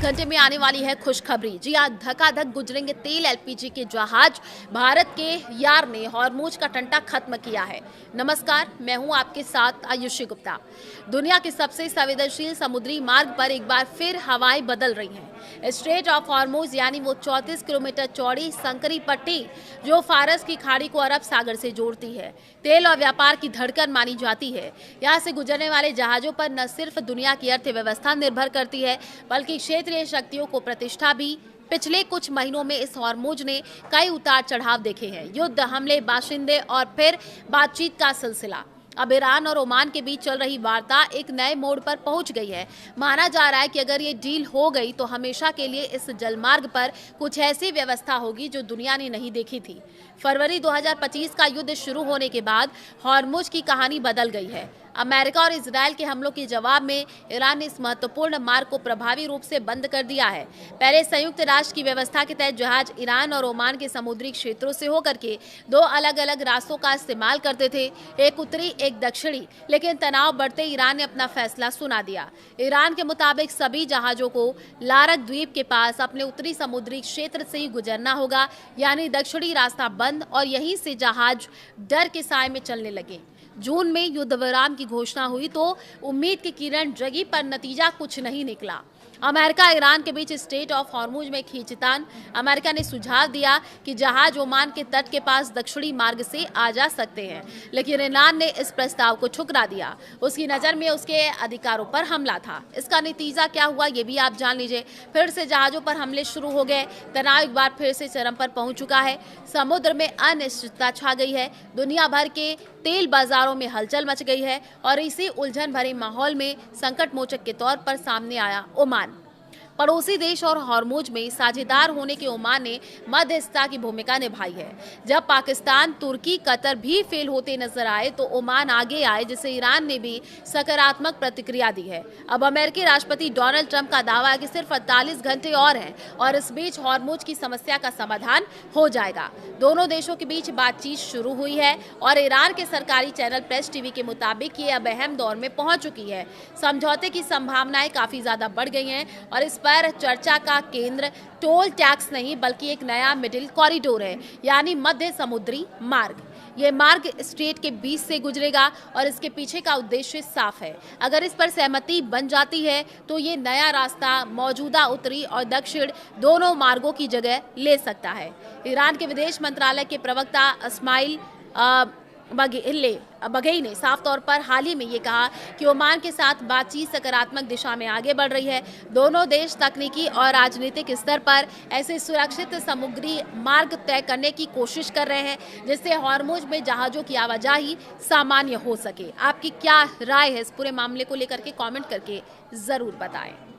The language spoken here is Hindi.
घंटे में आने वाली है खुशखबरी। जी हाँ, धकाधक गुजरेंगे तेल एलपीजी के जहाज। भारत के यार ने हॉर्मुज का टंटा खत्म किया है। नमस्कार, मैं हूं आपके साथ आयुषी गुप्ता। दुनिया के सबसे संवेदनशील समुद्री मार्ग पर एक बार फिर हवाएं बदल रही हैं। स्ट्रेट ऑफ हॉर्मुज यानी वो 34 किलोमीटर चौड़ी संकरी पट्टी जो फारस की खाड़ी को अरब सागर से जोड़ती है, तेल और व्यापार की धड़कन मानी जाती है। यहाँ से गुजरने वाले जहाजों पर न सिर्फ दुनिया की अर्थव्यवस्था निर्भर करती है, बल्कि क्षेत्रीय शक्तियों को प्रतिष्ठा भी। पिछले कुछ महीनों में इस हॉर्मुज ने कई उतार चढ़ाव देखे हैं। युद्ध, हमले, बाशिंदे और फिर बातचीत का सिलसिला। अब ईरान और ओमान के बीच चल रही वार्ता एक नए मोड़ पर पहुंच गई है। माना जा रहा है कि अगर ये डील हो गई तो हमेशा के लिए इस जलमार्ग पर कुछ ऐसी व्यवस्था होगी जो दुनिया ने नहीं देखी थी। फरवरी 2025 का युद्ध शुरू होने के बाद हॉर्मुज की कहानी बदल गई है। अमेरिका और इजरायल के हमलों के जवाब में ईरान ने इस महत्वपूर्ण मार्ग को प्रभावी रूप से बंद कर दिया है। पहले संयुक्त राष्ट्र की व्यवस्था के तहत जहाज ईरान और ओमान के समुद्री क्षेत्रों से होकर के दो अलग अलग रास्तों का इस्तेमाल करते थे, एक उत्तरी एक दक्षिणी। लेकिन तनाव बढ़ते ईरान ने अपना फैसला सुना दिया। ईरान के मुताबिक सभी जहाजों को लारक द्वीप के पास अपने उत्तरी समुद्री क्षेत्र से ही गुजरना होगा, यानी दक्षिणी रास्ता बंद, और यहीं से जहाज डर के साए में चलने लगे। जून में युद्ध विराम की घोषणा हुई तो उम्मीद की किरण जगी, पर नतीजा कुछ नहीं निकला। अमेरिका ईरान के बीच स्ट्रेट ऑफ हॉर्मुज में खींचतान। अमेरिका ने सुझाव दिया कि जहाज ओमान के तट के पास दक्षिणी मार्ग से आ जा सकते हैं, लेकिन ईरान ने इस प्रस्ताव को ठुकरा दिया। उसकी नज़र में उसके अधिकारों पर हमला था। इसका नतीजा क्या हुआ ये भी आप जान लीजिए। फिर से जहाजों पर हमले शुरू हो गए। तनाव एक बार फिर से चरम पर पहुंच चुका है। समुद्र में अनिश्चितता छा गई है। दुनिया भर के तेल बाजारों में हलचल मच गई है और इसी उलझन भरे माहौल में संकट मोचक के तौर पर सामने आया ओमान। पड़ोसी देश और हॉर्मुज में साझेदार होने के ओमान ने मध्यस्थता की भूमिका निभाई है। जब पाकिस्तान, तुर्की, कतर भी फेल होते नजर आए तो ओमान आगे आए, जिसे ईरान ने भी सकारात्मक प्रतिक्रिया दी है। अब अमेरिकी राष्ट्रपति डोनाल्ड ट्रंप का दावा है कि सिर्फ 48 घंटे और हैं और इस बीच हॉर्मुज की समस्या का समाधान हो जाएगा। दोनों देशों के बीच बातचीत शुरू हुई है और ईरान के सरकारी चैनल प्रेस टीवी के मुताबिक ये अब अहम दौर में पहुंच चुकी है। समझौते की संभावनाएं काफी ज्यादा बढ़ गई हैं और इस पर चर्चा का केंद्र टोल टैक्स नहीं बल्कि एक नया मिडिल कॉरिडोर है, यानी मध्य समुद्री मार्ग। ये मार्ग स्ट्रेट के बीच से गुजरेगा और इसके पीछे का उद्देश्य साफ है। अगर इस पर सहमति बन जाती है तो ये नया रास्ता मौजूदा उत्तरी और दक्षिण दोनों मार्गों की जगह ले सकता है। ईरान के विदेश मंत्रालय के प्रवक्ता इस्माइल बघेई ने साफ तौर पर हाल ही में ये कहा कि ओमान के साथ बातचीत सकारात्मक दिशा में आगे बढ़ रही है। दोनों देश तकनीकी और राजनीतिक स्तर पर ऐसे सुरक्षित समुद्री मार्ग तय करने की कोशिश कर रहे हैं जिससे हॉर्मुज में जहाजों की आवाजाही सामान्य हो सके। आपकी क्या राय है इस पूरे मामले को लेकर के? कमेंट करके जरूर बताएं।